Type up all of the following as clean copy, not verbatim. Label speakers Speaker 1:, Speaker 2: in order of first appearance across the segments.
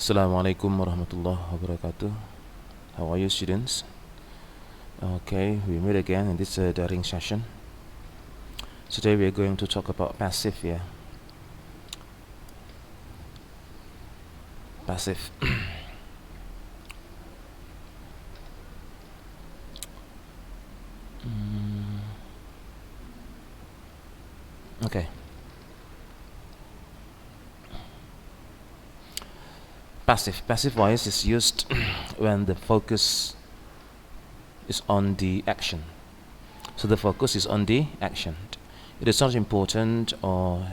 Speaker 1: Assalamualaikum warahmatullahi wabarakatuh. How are you, students? Okay, we meet again in this daring session. Today we are going to talk about passive, passive. Okay. Passive voice is used when the focus is on the action. So the focus is on the action. It is not important or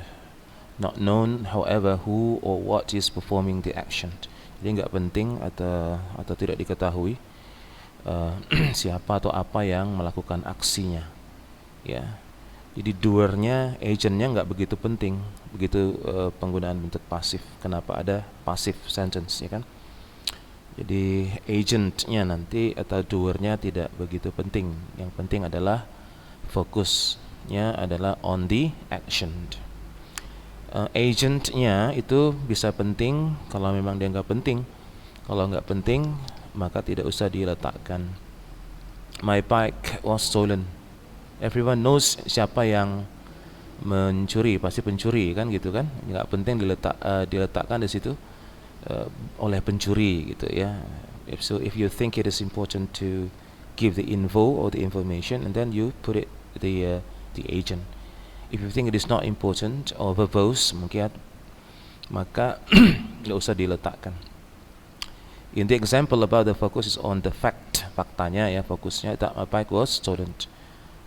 Speaker 1: not known, however, who or what is performing the action. Jadi nggak penting atau tidak diketahui siapa atau apa yang melakukan aksinya. Ya. Jadi doernya, agentnya nggak begitu penting. Begitu penggunaan bentuk pasif. Kenapa ada passive sentence, ya kan? Jadi agentnya nanti atau doernya tidak begitu penting. Yang penting adalah fokusnya adalah on the action. Agentnya itu bisa penting kalau memang dia nggak penting. Kalau nggak penting maka tidak usah diletakkan. My bike was stolen. Everyone knows siapa yang mencuri, pasti pencuri kan gitu kan. Nggak penting diletakkan di situ oleh pencuri gitu ya. So if you think it is important to give the info or the information, and then you put it the agent. If you think it is not important or verbose, maka nggak usah diletakkan. In the example about the focus is on the fact, faktanya ya, fokusnya that my bike was stolen.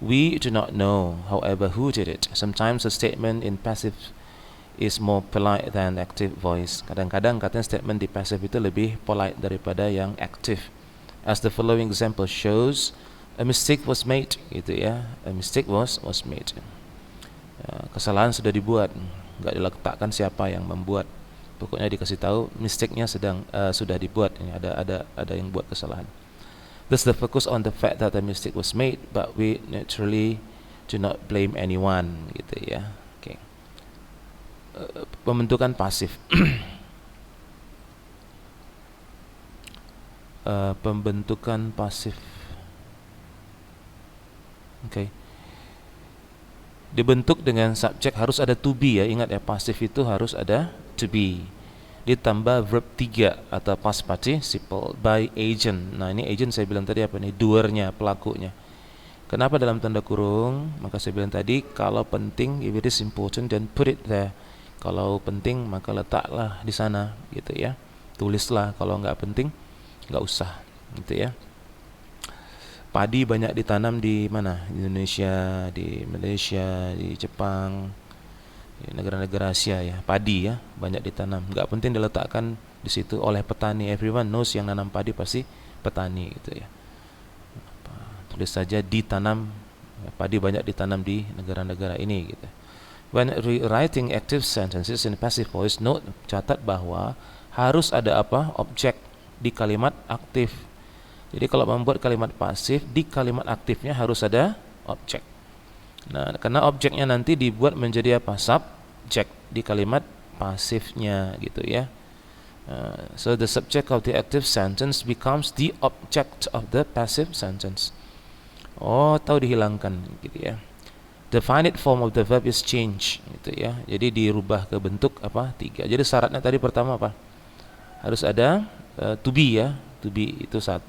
Speaker 1: We do not know, however, who did it. Sometimes a statement in passive is more polite than active voice. Kadang-kadang katanya statement di passive itu lebih polite daripada yang active. As the following example shows, a mistake was made, gitu ya. A mistake was made. Kesalahan sudah dibuat, nggak diletakkan siapa yang membuat. Pokoknya dikasih tahu mistake-nya sudah dibuat. Ada yang buat kesalahan. Thus the focus on the fact that the mistake was made, but we naturally do not blame anyone, gitu ya. Okay. Pembentukan pasif. Pembentukan pasif. Okay. Dibentuk dengan subjek harus ada to be ya. Ingat ya, pasif itu harus ada to be. Ditambah verb 3 atau past participle by agent. Nah, ini agent saya bilang tadi apa nih? Doernya, pelakunya. Kenapa dalam tanda kurung? Maka saya bilang tadi, kalau penting, if it is important, then put it there. Kalau penting, maka letaklah di sana, gitu ya. Tulislah. Kalau nggak penting, nggak usah, gitu ya. Padi banyak ditanam di mana? Di Indonesia, di Malaysia, di Jepang, negara-negara Asia ya. Padi ya banyak ditanam, nggak penting diletakkan di situ oleh petani. Everyone knows yang nanam padi pasti petani gitu ya. Tulis saja ditanam, padi banyak ditanam di negara-negara ini gitu. When rewriting active sentences in passive voice, note, catat bahwa harus ada apa? Objek di kalimat aktif. Jadi kalau membuat kalimat pasif, di kalimat aktifnya harus ada objek. Nah, karena objeknya nanti dibuat menjadi apa? Subjek di kalimat pasifnya gitu ya. So the subject of the active sentence becomes the object of the passive sentence. Oh, tahu dihilangkan gitu ya. The finite form of the verb is change gitu ya. Jadi dirubah ke bentuk apa? 3. Jadi syaratnya tadi pertama apa? Harus ada to be ya. To be itu 1.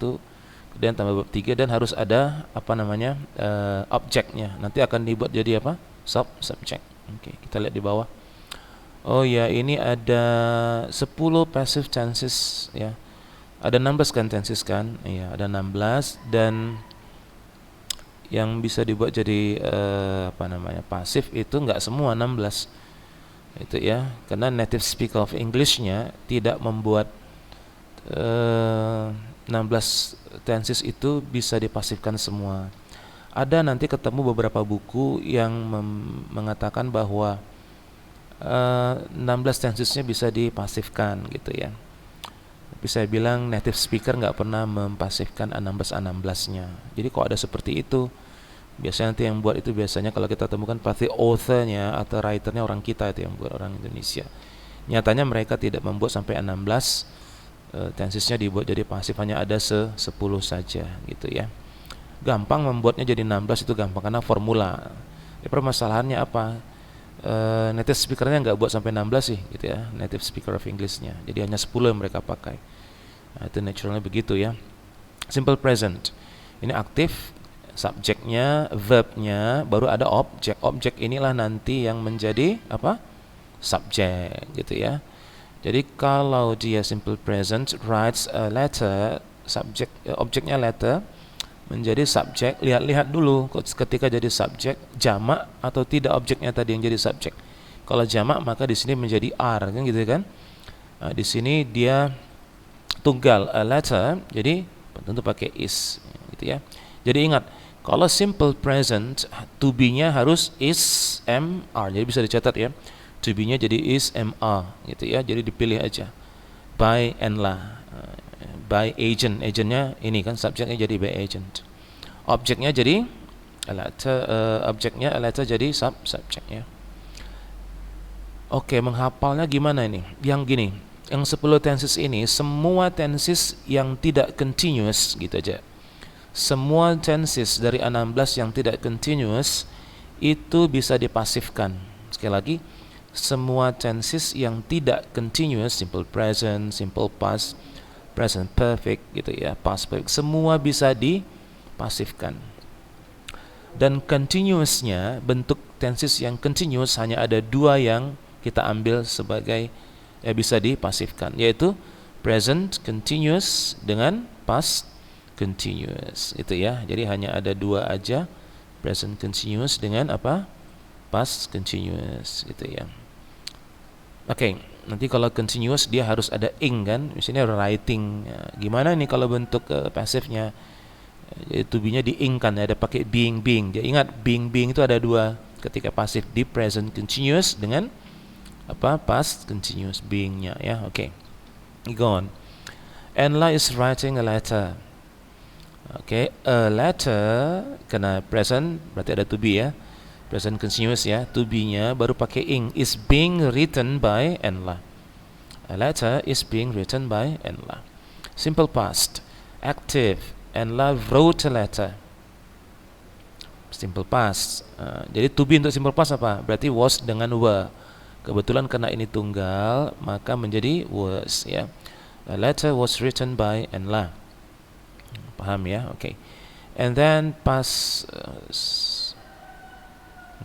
Speaker 1: Kemudian tambah verb 3 dan harus ada apa namanya objeknya. Nanti akan dibuat jadi apa? Subject. Oke, kita lihat di bawah. Oh ya, ini ada 10 passive tenses ya. Ada 16 kan tenses kan? Iya, ada 16 dan yang bisa dibuat jadi apa namanya? Pasif itu enggak semua 16. Itu ya, karena native speaker of English-nya tidak membuat 16 tenses itu bisa dipasifkan semua. Ada nanti ketemu beberapa buku yang mengatakan bahwa 16 tensesnya bisa dipasifkan gitu ya. Tapi saya bilang native speaker nggak pernah mempasifkan 16-16-nya. Jadi kalau ada seperti itu, biasanya nanti yang buat itu biasanya kalau kita temukan pasti author-nya atau writer-nya orang kita itu yang buat, orang Indonesia. Nyatanya mereka tidak membuat sampai 16 tensesnya dibuat jadi pasif, hanya ada 10 saja gitu ya. Gampang membuatnya jadi 16 itu gampang karena formula. Permasalahannya apa? Native speakernya nggak buat sampai 16 sih gitu ya, native speaker of Englishnya. Jadi hanya 10 yang mereka pakai. Nah, itu naturalnya begitu ya. Simple present. Ini aktif, subjeknya, verbnya, baru ada objek. Objek inilah nanti yang menjadi apa? Subjek gitu ya. Jadi kalau dia simple present writes a letter, subjek objeknya letter menjadi subjek. Lihat-lihat dulu ketika jadi subjek jamak atau tidak objeknya tadi yang jadi subjek. Kalau jamak maka di sini menjadi are kan gitu kan. Nah, di sini dia tunggal a letter, jadi tentu pakai is gitu ya. Jadi ingat, kalau simple present to be-nya harus is mr. Jadi bisa dicatat ya. To be-nya jadi is mr gitu ya. Jadi dipilih aja. By and la. By agent. Agentnya ini kan subjeknya jadi by agent. Objeknya jadi a letter, objeknya a letter jadi subjeknya. Oke, menghafalnya gimana ini? Yang gini, yang 10 tenses ini semua tenses yang tidak continuous gitu aja. Semua tenses dari 16 yang tidak continuous itu bisa dipasifkan. Sekali lagi, semua tenses yang tidak continuous, simple present, simple past, present perfect gitu ya, past perfect, semua bisa dipasifkan. Dan continuousnya, bentuk tenses yang continuous hanya ada 2 yang kita ambil sebagai bisa dipasifkan, yaitu present continuous dengan past continuous itu ya. Jadi hanya ada 2 aja, present continuous dengan apa? Past continuous gitu ya. Oke, nanti kalau continuous dia harus ada ing kan, misalnya writing. Gimana nih kalau bentuk pasifnya? To be-nya diingkan ya, ada pakai being. Jadi ingat being itu ada 2 ketika pasif, di present continuous dengan apa? Past continuous being-nya ya. Oke. Go on. Enla is writing a letter. Oke, a letter kena present berarti ada to be ya. Present continuous ya, to be-nya baru pakai ing, is being written by Enla. A letter is being written by Enla. Simple past, active, Enla wrote a letter. Simple past. Jadi to be untuk simple past apa? Berarti was dengan were. Kebetulan karena ini tunggal maka menjadi was ya. A letter was written by Enla. Paham ya? Okay. And then past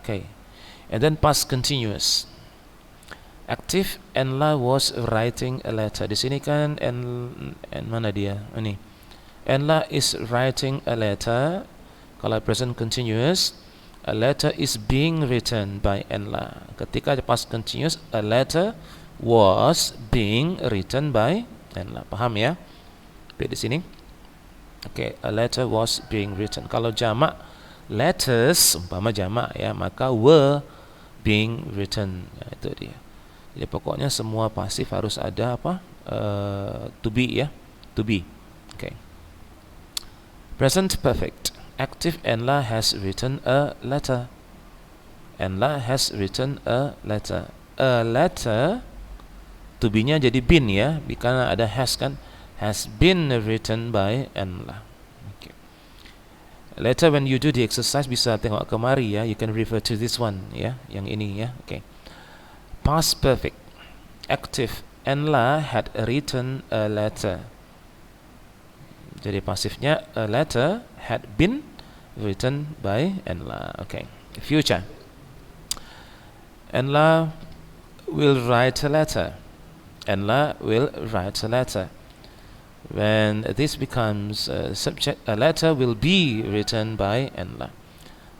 Speaker 1: okay. And then past continuous. Active, Enla was writing a letter. Di sini kan mana dia? Ini. Enla is writing a letter. Kalau present continuous, a letter is being written by Enla. Ketika past continuous, a letter was being written by Enla. Paham ya? Di sini. Oke, a letter was being written. Kalau jamak letters umpama jamak ya, maka were being written. Ya, itu dia. Jadi pokoknya semua pasif harus ada apa? To be ya, to be. Oke. Present perfect. Active, Enla has written a letter. Enla has written a letter. A letter to be-nya jadi been ya, karena ada has kan. Has been written by Enla. Okay. Later when you do the exercise bisa tengok kemari ya, you can refer to this one ya, yang ini ya. Okay. Past perfect. Active, Enla had written a letter. Jadi pasifnya a letter had been written by Enla. Okay. Future. Enla will write a letter. Enla will write a letter. When this becomes a subject, a letter will be written by Enla.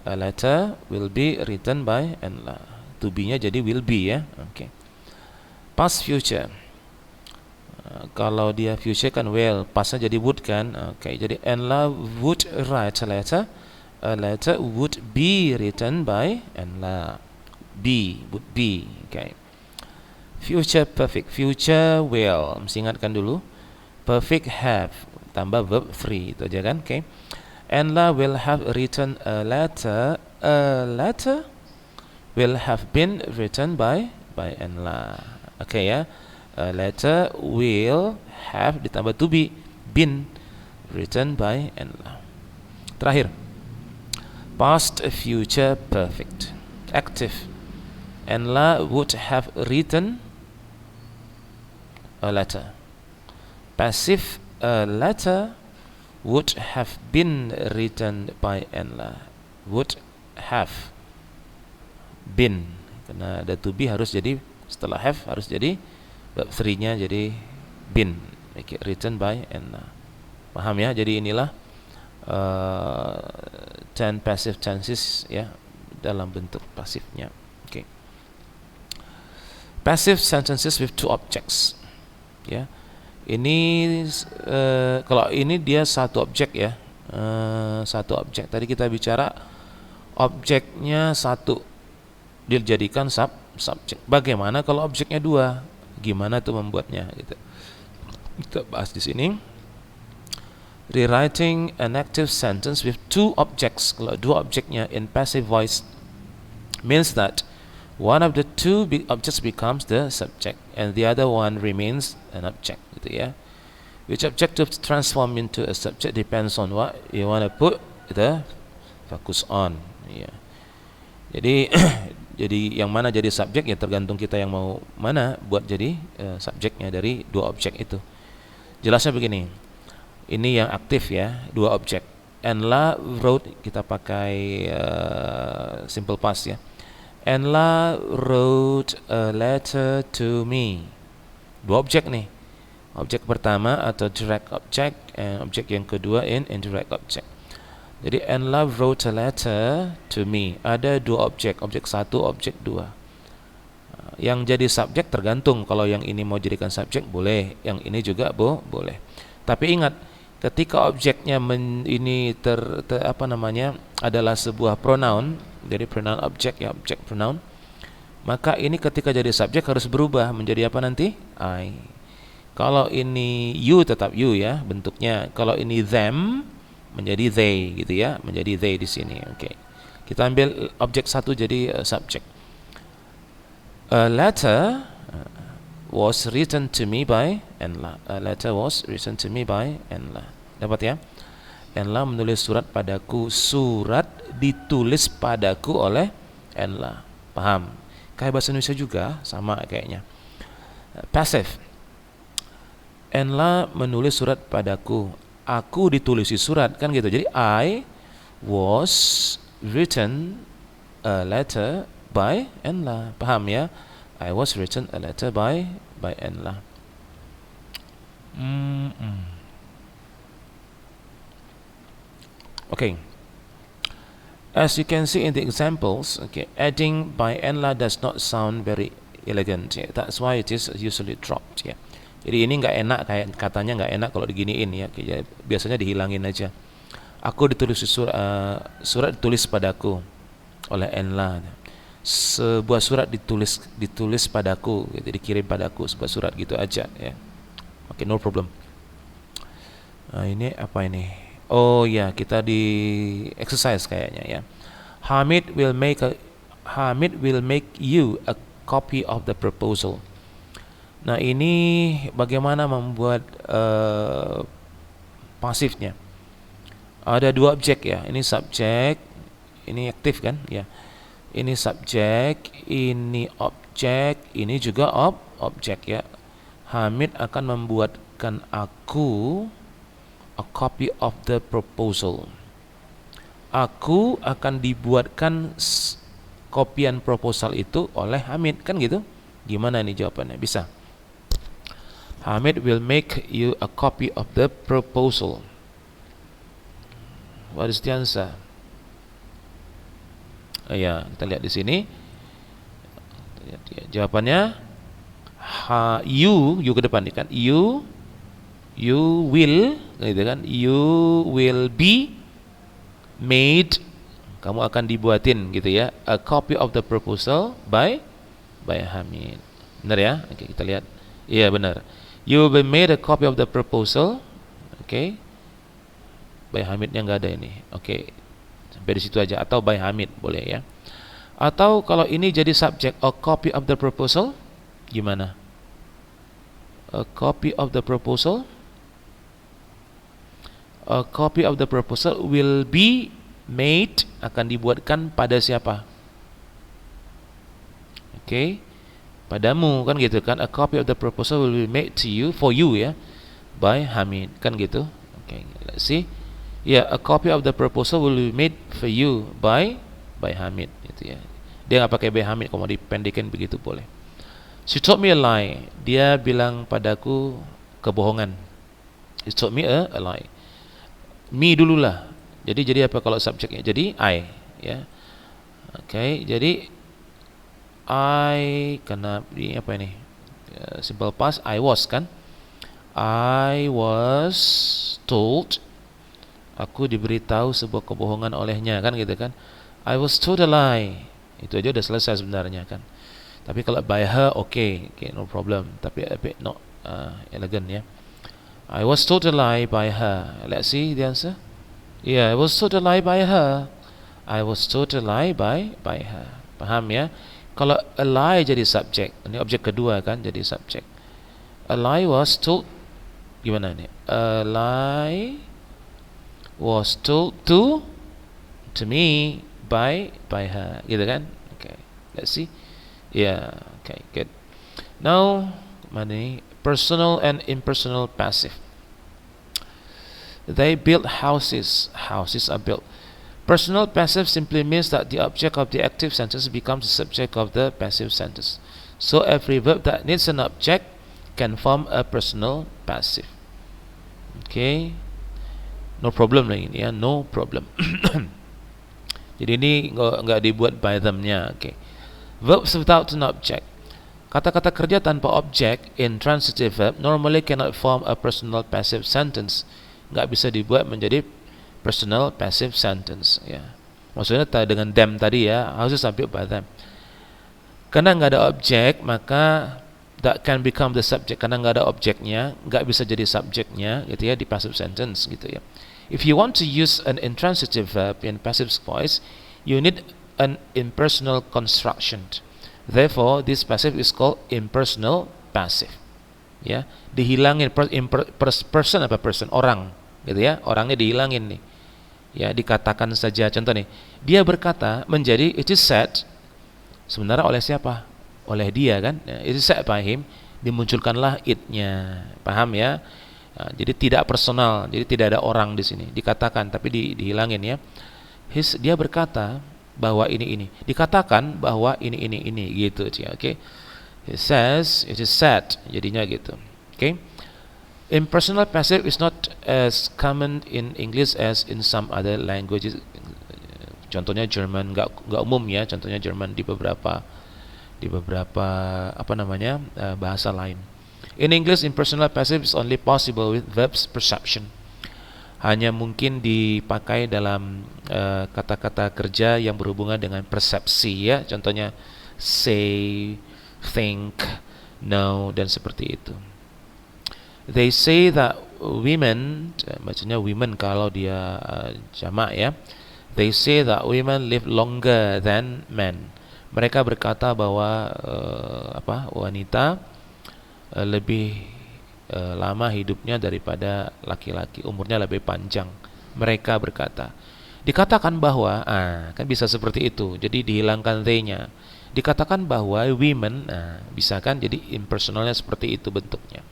Speaker 1: A letter will be written by Enla. To be-nya jadi will be ya. Okay. Past future. Kalau dia future kan will, pastnya jadi would kan. Okay. Jadi Enla would write a letter. A letter would be written by Enla. Be, would be. Okay. Future perfect. Future will. Mesti ingatkan dulu. Perfect have tambah verb 3 itu aja kan. Okay. Enla will have written a letter. A letter will have been written by Enla. Okay ya. A letter will have ditambah to be been written by Enla. Terakhir, past future perfect. Active. Enla would have written a letter. Passive, a letter would have been written by Enla. Would have been, karena ada to be harus jadi setelah have harus jadi verb 3-nya jadi been, make it written by Enla. Paham ya? Jadi inilah 10 passive tenses ya dalam bentuk pasifnya. Okay. Passive sentences with two objects. Ya. Ini kalau ini dia satu objek ya. Satu objek. Tadi kita bicara objeknya satu dijadikan subjek. Bagaimana kalau objeknya dua? Gimana tuh membuatnya gitu. Kita bahas di sini. Rewriting an active sentence with two objects. Kalau dua objeknya in passive voice means that one of the two objects becomes the subject and the other one remains an object gitu ya. Which object to transform into a subject depends on what you want to put the focus on ya. Jadi jadi yang mana jadi subjek ya tergantung kita yang mau mana buat jadi subjeknya dari dua objek itu. Jelasnya begini. Ini yang aktif ya, dua objek. Enla wrote, kita pakai simple past ya. Enla wrote a letter to me. Dua objek nih. Objek pertama atau direct object, and objek yang kedua indirect object. Jadi Enla wrote a letter to me. Ada dua objek, objek satu, objek dua. Yang jadi subjek tergantung. Kalau yang ini mau jadikan subjek boleh, yang ini juga boleh. Tapi ingat, ketika objeknya ini adalah sebuah pronoun, jadi pronoun objek ya, objek pronoun, maka ini ketika jadi subjek harus berubah menjadi apa nanti? I. Kalau ini you tetap you ya bentuknya. Kalau ini them menjadi they gitu ya, menjadi they di sini. Oke. Kita ambil objek satu jadi subjek. A letter was written to me by Enla. A letter was written to me by Enla. Dapat ya? Enla menulis surat padaku. Surat ditulis padaku oleh Enla. Paham? Kayak bahasa Indonesia juga sama kayaknya. Passive. Enla menulis surat padaku. Aku ditulisi surat kan gitu. Jadi I was written a letter by Enla. Paham ya? I was written a letter by Enla. Okay. As you can see in the examples, okay, adding by Enla does not sound very elegant. Yeah. That's why it is usually dropped. Yeah. Jadi ini nggak enak, kayak katanya nggak enak kalau diginiin ya. Okay, biasanya dihilangin aja. Aku ditulis surat ditulis padaku oleh Enla. Sebuah surat ditulis padaku gitu, dikirim padaku sebuah surat gitu aja ya. Oke, no problem. Nah, ini apa ini? Oh ya, kita di exercise kayaknya ya. Hamid will make you a copy of the proposal. Nah, ini bagaimana membuat pasifnya? Ada dua objek ya. Ini subjek, ini aktif kan ya. Ini subjek, ini objek, ini juga objek ya. Hamid akan membuatkan aku a copy of the proposal. Aku akan dibuatkan kopian proposal itu oleh Hamid kan gitu. Gimana nih jawabannya? Bisa. Hamid will make you a copy of the proposal. What is the answer? Ya, kita lihat di sini. Jawabannya you ke depan kan. You will gitu kan. You will be made, kamu akan dibuatin gitu ya, a copy of the proposal by Hamid. Benar ya? Oke, kita lihat. Iya, benar. You will be made a copy of the proposal. Oke. By Hamidnya enggak ada ini. Oke. Sampai di situ aja, atau by Hamid boleh ya. Atau kalau ini jadi subjek, a copy of the proposal, gimana? A copy of the proposal. A copy of the proposal will be made, akan dibuatkan pada siapa? Okay, padamu, kan gitu kan. A copy of the proposal will be made to you, for you ya, by Hamid, kan gitu. Okay, let's see. Yeah, a copy of the proposal will be made for you by Hamid, gitu ya. Dia nggak pakai by Hamid, kalau mau dipendekin begitu boleh. She told me a lie. Dia bilang padaku kebohongan. She told me a lie. Me dululah. Jadi apa kalau subjeknya? Jadi I, ya. Okay, jadi I kena ini apa ini? Simple past, I was kan? I was told. Aku diberitahu sebuah kebohongan olehnya, kan gitu kan? I was told a lie. Itu aja udah selesai sebenarnya kan. Tapi kalau by her, okay, no problem. Tapi a bit not elegant ya. I was told a lie by her. Let's see the answer. Yeah, I was told a lie by her. I was told a lie by her. Paham ya? Kalau a lie jadi subjek, ini objek kedua kan, jadi subjek. A lie was told, gimana nih? A lie was told to me by her, gitu kan? Okay, let's see. Yeah, okay, good. Now, mana ni? Personal and impersonal passive. They build houses. Houses are built. Personal passive simply means that the object of the active sentence becomes the subject of the passive sentence. So every verb that needs an object can form a personal passive. Okay, no problem lah ini ya, no problem. Jadi ini nggak dibuat by them-nya. Okay, verbs without an object. Kata-kata kerja tanpa objek in transitive verb normally cannot form a personal passive sentence. Nggak bisa dibuat menjadi personal passive sentence ya. Maksudnya dengan them tadi ya, harus sampai by them. Karena nggak ada objek, maka that can become the subject. Karena nggak ada objeknya, nggak bisa jadi subjeknya gitu ya di passive sentence gitu ya. If you want to use an intransitive verb in passive voice, you need an impersonal construction. Therefore, this passive is called impersonal passive. Ya, dihilangin person apa person, orang gitu ya, orangnya dihilangin nih. Ya, dikatakan saja. Contoh nih, dia berkata menjadi it is said. Sebenarnya oleh siapa? Oleh dia kan? It is said by him. Dimunculkanlah it-nya. Paham ya? Nah, jadi tidak personal. Jadi tidak ada orang di sini. Dikatakan tapi dihilangin ya. Dia berkata bahwa ini. Dikatakan bahwa ini gitu ya. Oke. He says it is said. Jadinya gitu. Oke. Impersonal passive is not as common in English as in some other languages. Contohnya German, nggak umum ya. Contohnya German di beberapa apa namanya bahasa lain. In English, impersonal passive is only possible with verbs perception. Hanya mungkin dipakai dalam kata-kata kerja yang berhubungan dengan persepsi ya. Contohnya say, think, know dan seperti itu. They say that women, maksudnya women kalau dia jamak ya. They say that women live longer than men. Mereka berkata bahwa wanita lebih lama hidupnya daripada laki-laki, umurnya lebih panjang. Mereka berkata. Dikatakan bahwa, kan bisa seperti itu. Jadi dihilangkan they-nya. Dikatakan bahwa women, bisa kan? Jadi impersonalnya seperti itu bentuknya.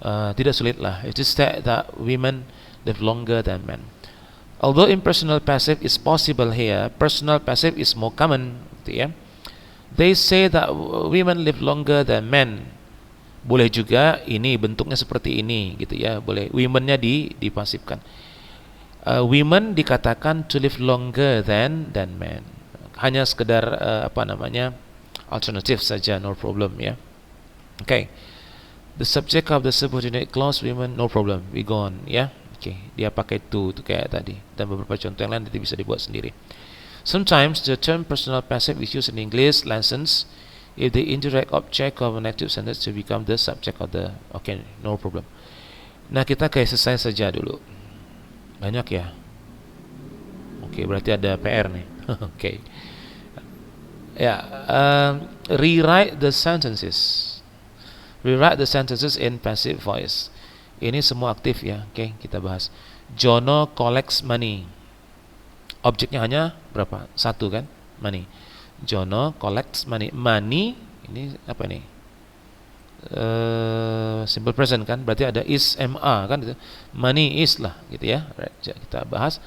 Speaker 1: Tidak sulit lah. It is said that women live longer than men. Although impersonal passive is possible here, personal passive is more common. Gitu ya. They say that women live longer than men. Boleh juga ini bentuknya seperti ini, gitu ya. Boleh. Women-nya dipasifkan. Women dikatakan to live longer than men. Hanya sekedar alternatif saja, no problem ya. Okay. The subject of the subordinate clause women, no problem, we go on ya. Okay, dia pakai to kayak tadi, dan beberapa contoh yang lain nanti bisa dibuat sendiri. Sometimes the term personal passive is used in English lessons if the indirect object of an active sentence to become the subject of the. Okay, no problem. Nah, kita kayak selesai saja dulu. Banyak ya. Okay, berarti ada PR nih. Okay. Ya, rewrite the sentences. Rewrite the sentences in passive voice. Ini semua aktif ya. Oke, kita bahas. Jono collects money. Objeknya hanya berapa? Satu kan? Money. Jono collects money. Money ini apa nih? Simple present kan? Berarti ada is ma kan? Money is lah gitu ya. Right, kita bahas.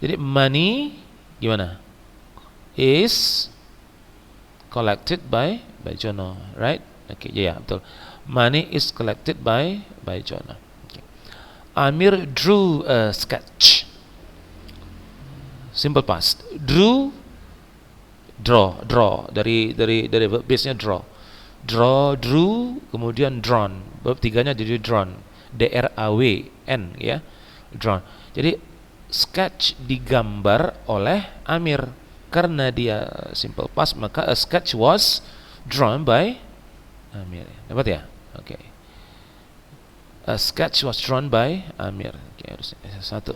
Speaker 1: Jadi money gimana? Is collected by Jono, right? Oke, ya betul. Money is collected by Jono. Okay. Amir drew a sketch. Simple past. Drew, draw dari base-nya draw. Draw, drew, kemudian drawn. Verb tiganya jadi drawn. D-R-A-W-N ya. Drawn. Jadi sketch digambar oleh Amir. Karena dia simple past, maka a sketch was drawn by Amir. Dapat ya? Oke. A sketch was drawn by Amir. Oke, harus satu.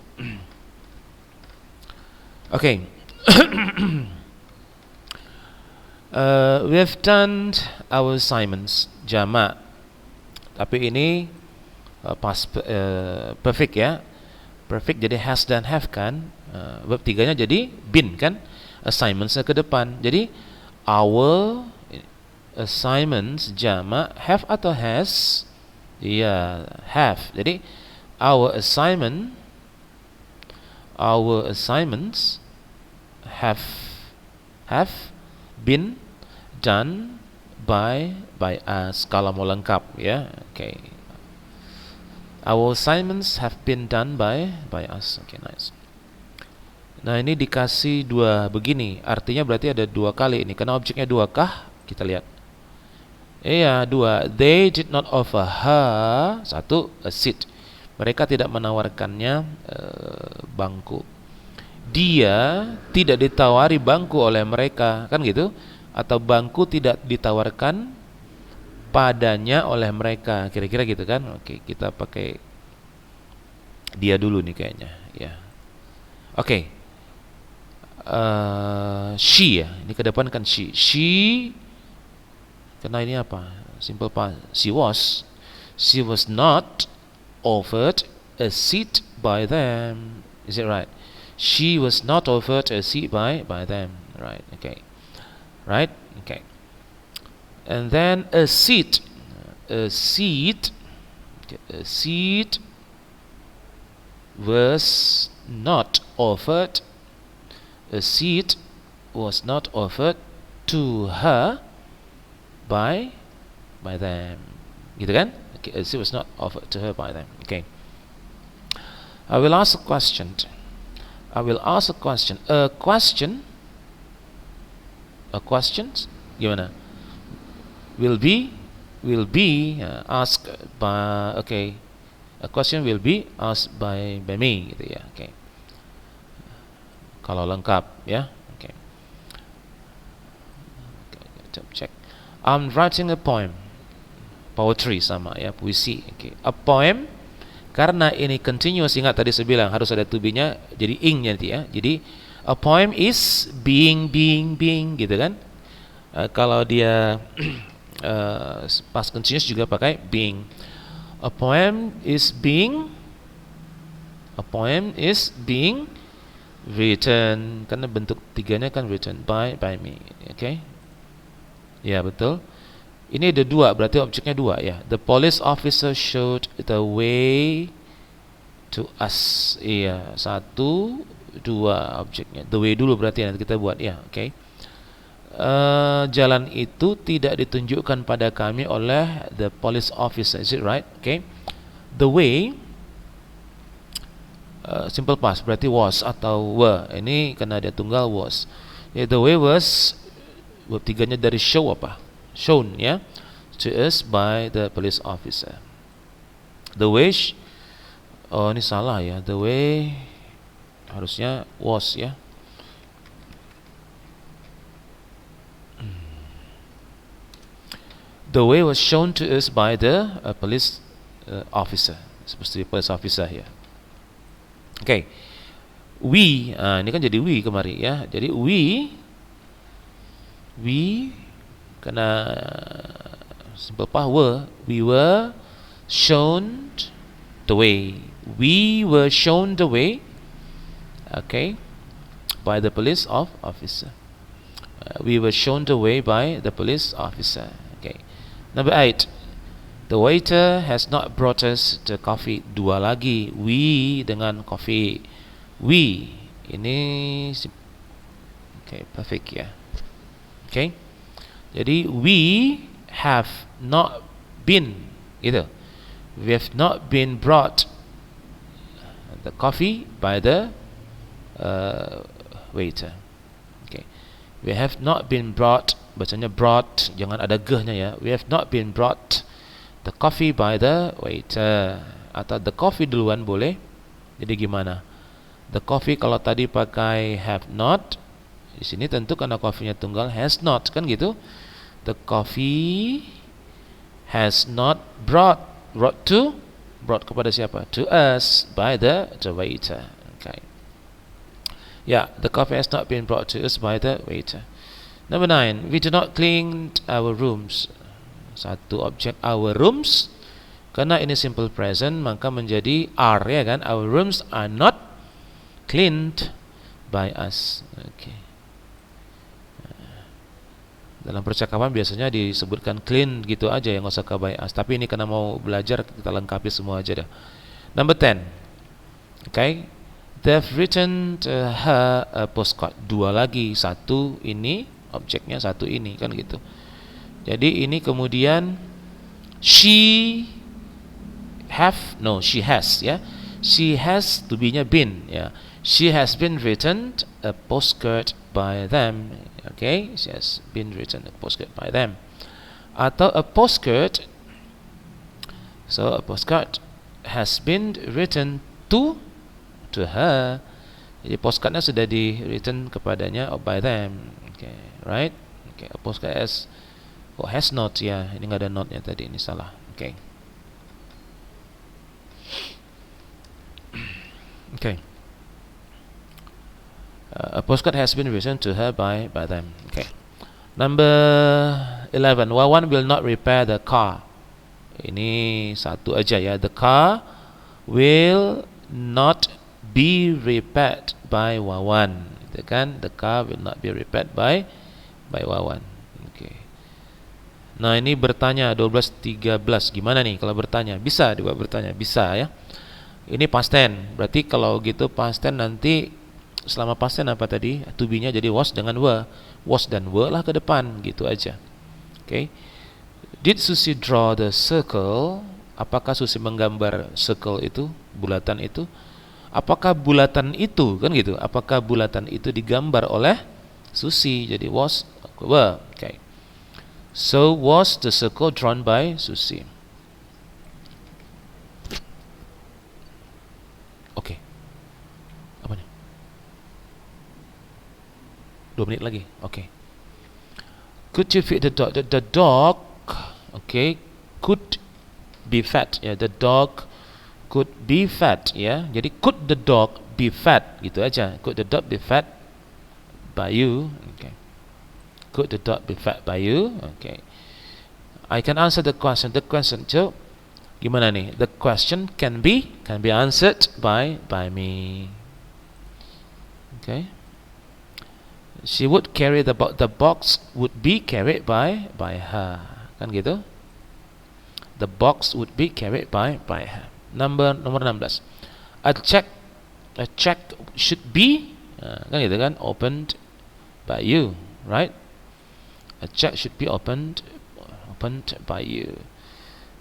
Speaker 1: Okay. We've done our assignments. Jamak. Tapi ini past perfect ya. Perfect jadi has dan have kan. Verb tiganya jadi been kan. Assignments ke depan. Jadi our assignments jamak have atau has? Iya, have. Jadi our assignments have been done by us kalau mau lengkap ya. Okay. Our assignments have been done by us. Okay, nice. Nah, ini dikasih dua begini, artinya berarti ada dua kali ini. Karena objeknya dua kah? Kita lihat. Iya, dua. They did not offer her, satu, a seat. Mereka tidak menawarkannya bangku. Dia tidak ditawari bangku oleh mereka, kan gitu? Atau bangku tidak ditawarkan padanya oleh mereka, kira-kira gitu kan? Oke, kita pakai dia dulu nih kayaknya, ya. Oke. She ya, ini ke depan kan she. She, karena ini apa? Simple past. She was not offered a seat by them. Is it right? She was not offered a seat by them. Right, okay. Right, okay. And then a seat was not offered. A seat was not offered to her by them. Gitu kan? Okay, a seat was not offered to her by them. Okay. I will ask a question. A question gimana? Will be asked by, okay. A question will be asked by me gitu ya. Okay. Kalau lengkap ya. Okay. Check. I'm writing a poem. Poetry sama ya, puisi. Okay. A poem, karena ini continuous, ingat tadi saya bilang harus ada to be-nya, jadi ing nanti ya. Jadi a poem is being gitu kan. Kalau dia past continuous juga pakai being. A poem is being written, karena bentuk tiganya kan written by me. Okay? Ya, betul. Ini ada dua, berarti objeknya dua ya. The police officer showed the way to us. Iya, satu, dua objeknya. The way dulu berarti nanti kita buat ya, oke. Okay. Jalan itu tidak ditunjukkan pada kami oleh the police officer. Is it right? Okay. The way simple past berarti was atau were. Ini karena dia tunggal was. Yeah, the way was verb tiganya dari show apa? Shown ya, to us by the police officer. The way oh ini salah ya. The way harusnya was ya. The way was shown to us by the police officer. Supposed to be police officer here. Okay. We, ini kan jadi we kemarin ya. Jadi we karena simple past were. We were shown the way. We were shown the way, okay, by the police officer. We were shown the way by the police officer. Okay. Number 8. The waiter has not brought us the coffee. Dua lagi. We dengan coffee. We. Ini okay, perfect ya. Okay. Jadi we have not been gitu. We have not been brought the coffee by the waiter. Okay. We have not been brought, bacanya brought, jangan ada gehnya ya. We have not been brought the coffee by the waiter. Atau the coffee duluan boleh. Jadi gimana? The coffee kalau tadi pakai have not, di sini tentu karena coffee-nya tunggal has not, kan gitu. The coffee has not brought kepada siapa? To us by the waiter. Okay. Yeah, the coffee has not been brought to us by the waiter. Number 9, we do not clean our rooms. Satu objek our rooms, karena ini simple present maka menjadi are ya kan. Our rooms are not cleaned by us. Okay. Dalam percakapan biasanya disebutkan clean gitu aja yang nggak usah by us. Tapi ini karena mau belajar kita lengkapi semua aja dah. Number 10. Okay. They've written her a postcard. Dua lagi. Satu ini objeknya, satu ini kan gitu. Jadi ini kemudian she has ya. She has to be-nya been ya. She has been written a postcard by them. Okay, she has been written a postcard by them. Atau a postcard, so a postcard has been written to her. Jadi postcardnya sudah di written kepadanya by them. Okay, right? Okay, a postcard has not ya. Ini nggak ada not-nya tadi, ini salah. Okay. Okay. A postcard has been written to her by them. Okay. Number 11. Wawan will not repair the car. Ini satu aja ya. The car will not be repaired by Wawan. Itu kan? The car will not be repaired by Wawan. Okay. Nah ini bertanya 12-13. Gimana nih kalau bertanya? Bisa juga bertanya. Bisa ya. Ini past tense. Berarti kalau gitu past tense nanti selama past tense apa tadi? To be-nya jadi was dengan were. Was dan were lah ke depan, gitu aja. Okay. Did Susi draw the circle? Apakah Susi menggambar circle itu, bulatan itu? Apakah bulatan itu, kan gitu? Apakah bulatan itu digambar oleh Susi? Jadi was, were. Okay. So was the circle drawn by Susi? Okay. Apa nih? 2 menit lagi. Okay. Could you feed the dog? The dog, okay, could be fed. Ya, the dog could be fed. Ya, jadi could the dog be fed? Gitu aja. Could the dog be fed by you? Okay. Could the dog be fed by you? Okay. I can answer the question. The question, so gimana nih? The question can be answered by me. Okay. She would carry the box would be carried by her. Kan gitu? The box would be carried by her. Nomor 16. A check should be kan gitu kan? Opened by you, right? A check should be opened by you.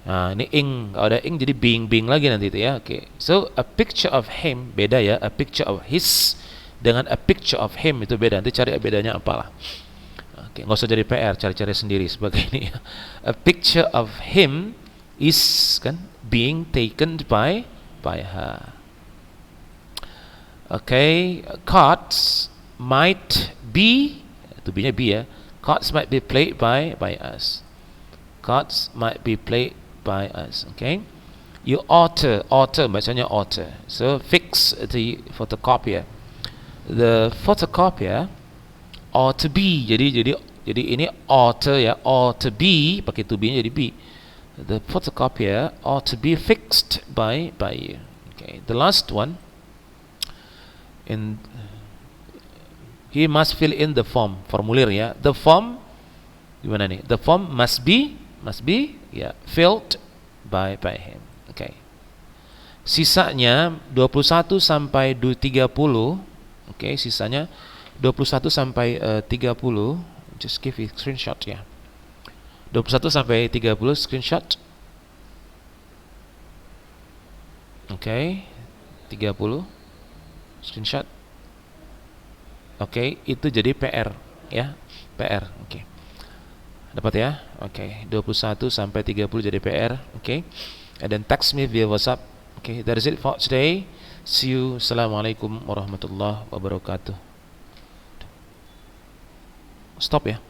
Speaker 1: Nah, ini ing, kalau ada ing jadi being lagi nanti itu ya. Oke. Okay. So a picture of him beda ya. A picture of his dengan a picture of him itu beda. Nanti cari bedanya apalah. Oke, nggak usah jadi PR, cari-cari sendiri sebagai ini. A picture of him is kan being taken by her. Okay, cards might be, to be-nya be ya. Cards might be played by us. Cards might be played by us. Okay. You alter bacanya alter. So fix the photocopier. The photocopier ought to be. Jadi Jadi ini ought ya, ought to be, pakai to be nya jadi be. The photocopier ought to be fixed by you. Okay, the last one, in he must fill in the form, formulir ya. The form gimana nih? The form must be ya, filled by him. Okay. Sisanya 21 sampai 30. Okay, sisanya 21 sampai 30. Just give a screenshot ya. 21 sampai 30 screenshot. Okay, 30 screenshot. Okay, itu jadi PR ya, PR. Okay, dapat ya. Okay, 21 sampai 30 jadi PR. Okay, and then text me via WhatsApp. Okay, that is it for today. See you. Assalamualaikum warahmatullahi wabarakatuh. Stop ya.